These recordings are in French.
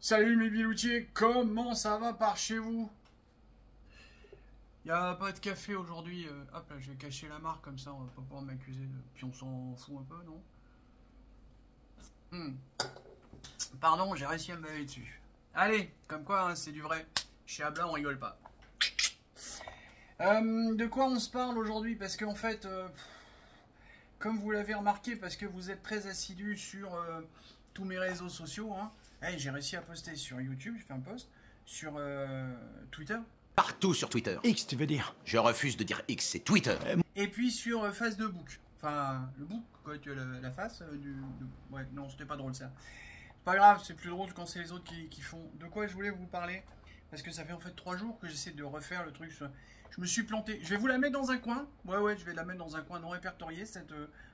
Salut mes biloutiers, comment ça va par chez vous? Y a pas de café aujourd'hui, hop là je vais cacher la marque comme ça on va pas pouvoir m'accuser de... Puis on s'en fout un peu non? Pardon, j'ai réussi à me baver dessus. Allez, comme quoi hein, c'est du vrai, chez Abla on rigole pas. De quoi on se parle aujourd'hui? Parce qu'en fait, comme vous l'avez remarqué, parce que vous êtes très assidus sur tous mes réseaux sociaux, hein, hey, j'ai réussi à poster sur YouTube, j'ai fait un post, sur Twitter. Partout sur Twitter. X, tu veux dire? Je refuse de dire X, c'est Twitter. Et puis sur face de book. Enfin, le book, quoi, tu as la face Ouais, non, c'était pas drôle ça. C'est pas grave, c'est plus drôle quand c'est les autres qui font. De quoi je voulais vous parler? Parce que ça fait en fait 3 jours que j'essaie de refaire le truc. Je me suis planté. Je vais vous la mettre dans un coin. Ouais, je vais la mettre dans un coin non répertorié,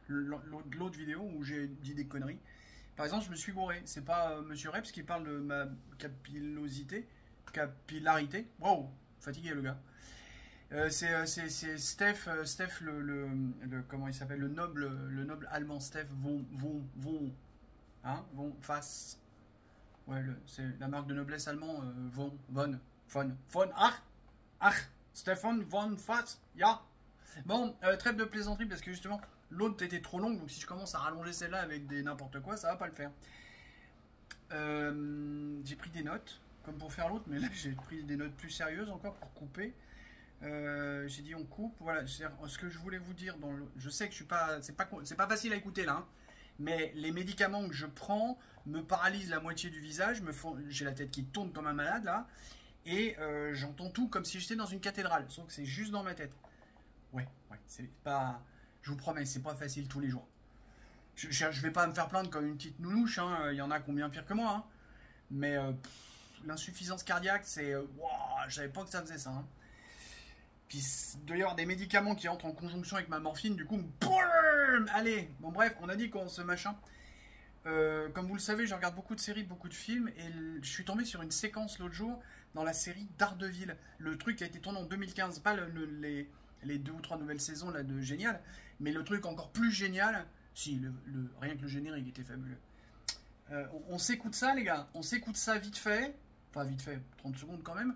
l'autre vidéo où j'ai dit des conneries. Par exemple, je me suis gouré. C'est pas Monsieur Reps qui parle de ma capillarité. Wow, fatigué le gars. C'est Steph, comment il s'appelle, le noble allemand Steph von Fass. Ouais, c'est la marque de noblesse allemand Stefan von Fass, ja. Bon, trêve de plaisanterie parce que justement l'autre était trop longue, donc si je commence à rallonger celle-là avec des n'importe quoi, ça va pas le faire. J'ai pris des notes comme pour faire l'autre, mais là j'ai pris des notes plus sérieuses encore pour couper. J'ai dit on coupe, voilà. Ce que je voulais vous dire, je sais que je suis pas, c'est pas facile à écouter là, hein, mais les médicaments que je prends me paralysent la moitié du visage, j'ai la tête qui tourne comme un malade là, et j'entends tout comme si j'étais dans une cathédrale, sauf que c'est juste dans ma tête. Ouais, c'est pas, je vous promets, c'est pas facile tous les jours. Je vais pas me faire plaindre comme une petite nounouche, hein, il y en a combien pire que moi, hein, mais l'insuffisance cardiaque, c'est, wow, je savais pas que ça faisait ça, hein. Puis il doit y avoir des médicaments qui entrent en conjonction avec ma morphine, du coup, boum, allez, bon bref, on a dit qu'on se machin. Comme vous le savez, je regarde beaucoup de séries, beaucoup de films, et je suis tombé sur une séquence l'autre jour dans la série Daredevil. Le truc qui a été tourné en 2015, pas les 2 ou 3 nouvelles saisons là de génial, mais le truc encore plus génial, si, rien que le générique était fabuleux. On s'écoute ça les gars, on s'écoute ça vite fait, enfin vite fait, 30 secondes quand même.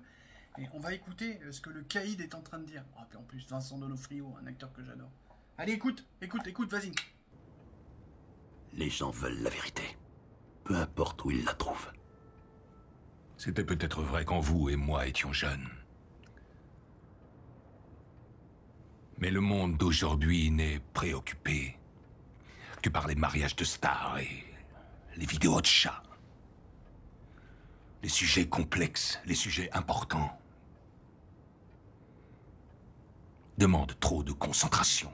Et on va écouter ce que le caïd est en train de dire. Oh, puis en plus, Vincent Donofrio, un acteur que j'adore. Allez, écoute, vas-y. Les gens veulent la vérité. Peu importe où ils la trouvent. C'était peut-être vrai quand vous et moi étions jeunes. Mais le monde d'aujourd'hui n'est préoccupé que par les mariages de stars et les vidéos de chats. Les sujets complexes, les sujets importants demandent trop de concentration.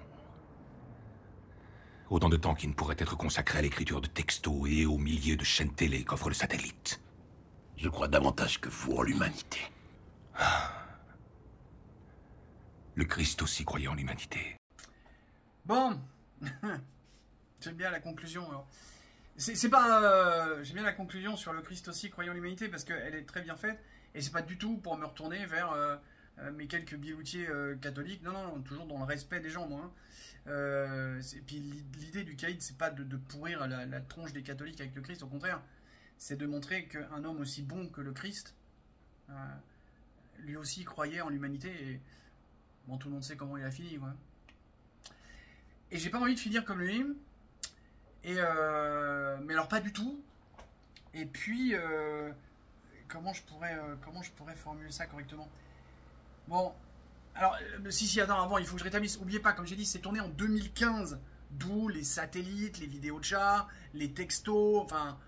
Autant de temps qui ne pourrait être consacré à l'écriture de textos et aux milliers de chaînes télé qu'offre le satellite. Je crois davantage que vous en l'humanité. Le Christ aussi croyait en l'humanité. Bon, j'aime bien la conclusion. C'est pas, j'aime bien la conclusion sur le Christ aussi croyant l'humanité parce qu'elle est très bien faite et c'est pas du tout pour me retourner vers mes quelques biloutiers catholiques. Non, toujours dans le respect des gens, moi. Hein. Et puis l'idée du caïd, c'est pas de pourrir la tronche des catholiques avec le Christ, au contraire, c'est de montrer qu'un homme aussi bon que le Christ, lui aussi croyait en l'humanité et bon, tout le monde sait comment il a fini, quoi. Et j'ai pas envie de finir comme lui. Et mais alors pas du tout. Et puis comment je pourrais formuler ça correctement? Bon, alors si attends, avant il faut que je rétablisse. Oubliez pas, comme j'ai dit, c'est tourné en 2015, d'où les satellites, les vidéos de chat, les textos, enfin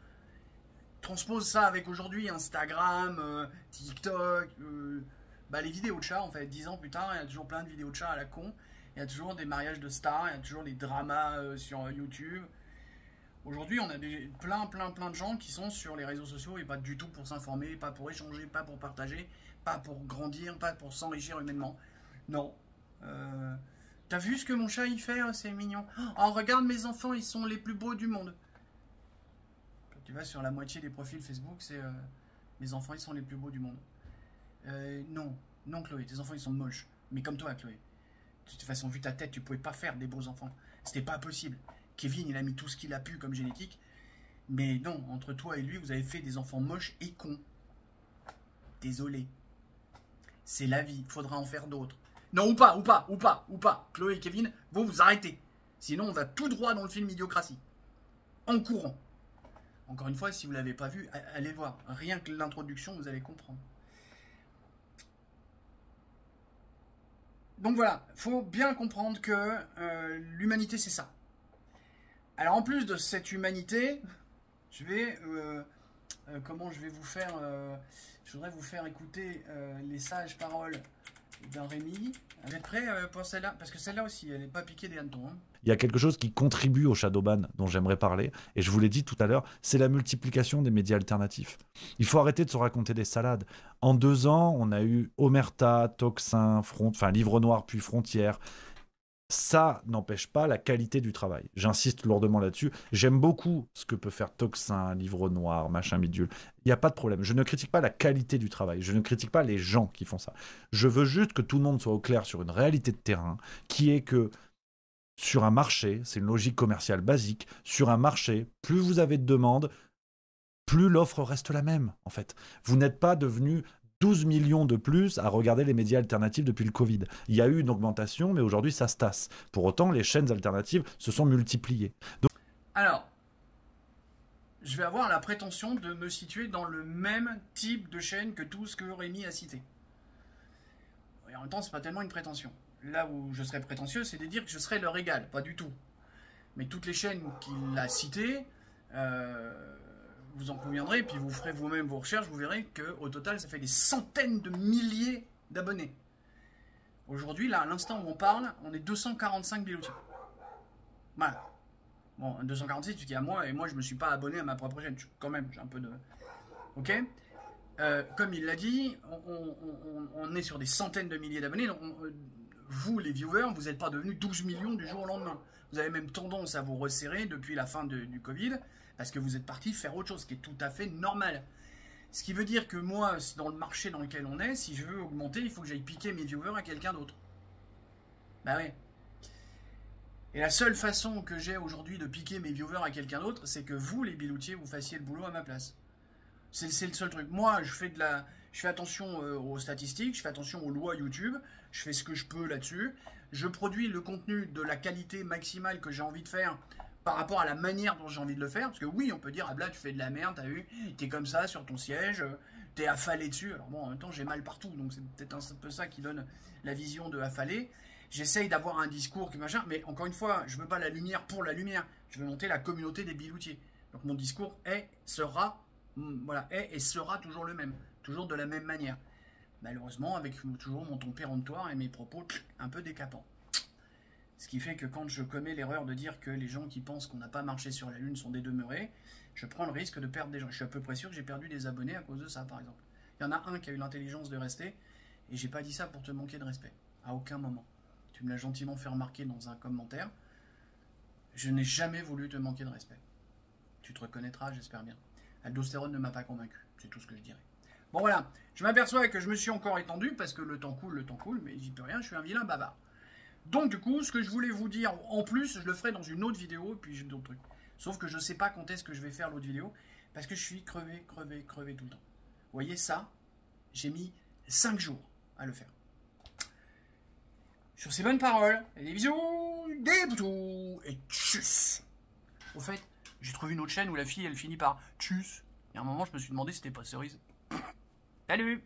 transpose ça avec aujourd'hui Instagram, TikTok, les vidéos de chat en fait. 10 ans plus tard, il y a toujours plein de vidéos de chat à la con. Il y a toujours des mariages de stars, il y a toujours des dramas sur YouTube. Aujourd'hui, on a plein de gens qui sont sur les réseaux sociaux et pas du tout pour s'informer, pas pour échanger, pas pour partager, pas pour grandir, pas pour s'enrichir humainement. Non. T'as vu ce que mon chat il fait? C'est mignon. Oh, regarde mes enfants, ils sont les plus beaux du monde. Quand tu vas sur la moitié des profils Facebook, c'est mes enfants, ils sont les plus beaux du monde. Non Chloé, tes enfants ils sont moches. Mais comme toi Chloé. De toute façon, vu ta tête, tu pouvais pas faire des beaux enfants. C'était pas possible. Kevin, il a mis tout ce qu'il a pu comme génétique. Mais non, entre toi et lui, vous avez fait des enfants moches et cons. Désolé. C'est la vie, faudra en faire d'autres. Non, ou pas. Chloé et Kevin, vous arrêtez. Sinon, on va tout droit dans le film Idiocratie. En courant. Encore une fois, si vous ne l'avez pas vu, allez voir. Rien que l'introduction, vous allez comprendre. Donc voilà, faut bien comprendre que l'humanité, c'est ça. Alors en plus de cette humanité, je vais... comment je vais vous faire... je voudrais vous faire écouter les sages paroles d'un Rémi. Vous êtes prêts pour celle-là? Parce que celle-là aussi, elle n'est pas piquée des hannetons. Hein. Il y a quelque chose qui contribue au shadowban dont j'aimerais parler, et je vous l'ai dit tout à l'heure, c'est la multiplication des médias alternatifs. Il faut arrêter de se raconter des salades. En 2 ans, on a eu Omerta, Tocsin, Livre Noir puis Frontières. Ça n'empêche pas la qualité du travail. J'insiste lourdement là-dessus. J'aime beaucoup ce que peut faire Tocsin, Livre Noir, machin bidule. Il n'y a pas de problème. Je ne critique pas la qualité du travail. Je ne critique pas les gens qui font ça. Je veux juste que tout le monde soit au clair sur une réalité de terrain qui est que sur un marché, c'est une logique commerciale basique, sur un marché, plus vous avez de demandes, plus l'offre reste la même, en fait. Vous n'êtes pas devenu 12 millions de plus à regarder les médias alternatifs depuis le Covid. Il y a eu une augmentation, mais aujourd'hui, ça se tasse. Pour autant, les chaînes alternatives se sont multipliées. Donc... Alors, je vais avoir la prétention de me situer dans le même type de chaîne que tout ce que Rémi a cité. Et en même temps, c'est pas tellement une prétention. Là où je serais prétentieux, c'est de dire que je serais leur égal, pas du tout. Mais toutes les chaînes qu'il a citées, vous en conviendrez, puis vous ferez vous-même vos recherches, vous verrez qu'au total, ça fait des centaines de milliers d'abonnés. Aujourd'hui, là, à l'instant où on parle, on est 245 biloutiers. Voilà. Bon, 246, tu dis à moi, et moi, je me suis pas abonné à ma propre chaîne. Quand même, j'ai un peu de... Ok ? Comme il l'a dit, on est sur des centaines de milliers d'abonnés. Vous, les viewers, vous n'êtes pas devenus 12 millions du jour au lendemain. Vous avez même tendance à vous resserrer depuis la fin du Covid, parce que vous êtes parti faire autre chose, ce qui est tout à fait normal. Ce qui veut dire que moi, dans le marché dans lequel on est, si je veux augmenter, il faut que j'aille piquer mes viewers à quelqu'un d'autre. Bah ouais. Et la seule façon que j'ai aujourd'hui de piquer mes viewers à quelqu'un d'autre, c'est que vous, les biloutiers, vous fassiez le boulot à ma place. C'est le seul truc. Moi, je fais attention aux statistiques, je fais attention aux lois YouTube, je fais ce que je peux là-dessus. Je produis le contenu de la qualité maximale que j'ai envie de faire par rapport à la manière dont j'ai envie de le faire. Parce que oui, on peut dire, ah là, tu fais de la merde, t'as vu, t'es comme ça sur ton siège, t'es affalé dessus. Alors bon, en même temps, j'ai mal partout, donc c'est peut-être un peu ça qui donne la vision de affalé. J'essaye d'avoir un discours qui machin, mais encore une fois, je veux pas la lumière pour la lumière. Je veux monter la communauté des biloutiers. Donc mon discours sera toujours le même, toujours de la même manière. Malheureusement, avec toujours mon ton péremptoire et mes propos un peu décapants. Ce qui fait que quand je commets l'erreur de dire que les gens qui pensent qu'on n'a pas marché sur la Lune sont des demeurés, je prends le risque de perdre des gens. Je suis à peu près sûr que j'ai perdu des abonnés à cause de ça, par exemple. Il y en a un qui a eu l'intelligence de rester, et j'ai pas dit ça pour te manquer de respect. À aucun moment. Tu me l'as gentiment fait remarquer dans un commentaire. Je n'ai jamais voulu te manquer de respect. Tu te reconnaîtras, j'espère bien. Aldostérone ne m'a pas convaincu, c'est tout ce que je dirais. Bon voilà, je m'aperçois que je me suis encore étendu, parce que le temps coule, mais j'y peux rien, je suis un vilain bavard. Donc du coup, ce que je voulais vous dire, en plus, je le ferai dans une autre vidéo, et puis j'ai d'autres trucs. Sauf que je ne sais pas quand est-ce que je vais faire l'autre vidéo, parce que je suis crevé tout le temps. Vous voyez ça, j'ai mis 5 jours à le faire. Sur ces bonnes paroles, des bisous, des boutous, et tchuss. Au fait, j'ai trouvé une autre chaîne où la fille, elle finit par tchuss. Il y a un moment, je me suis demandé si c'était pas cerise. Salut!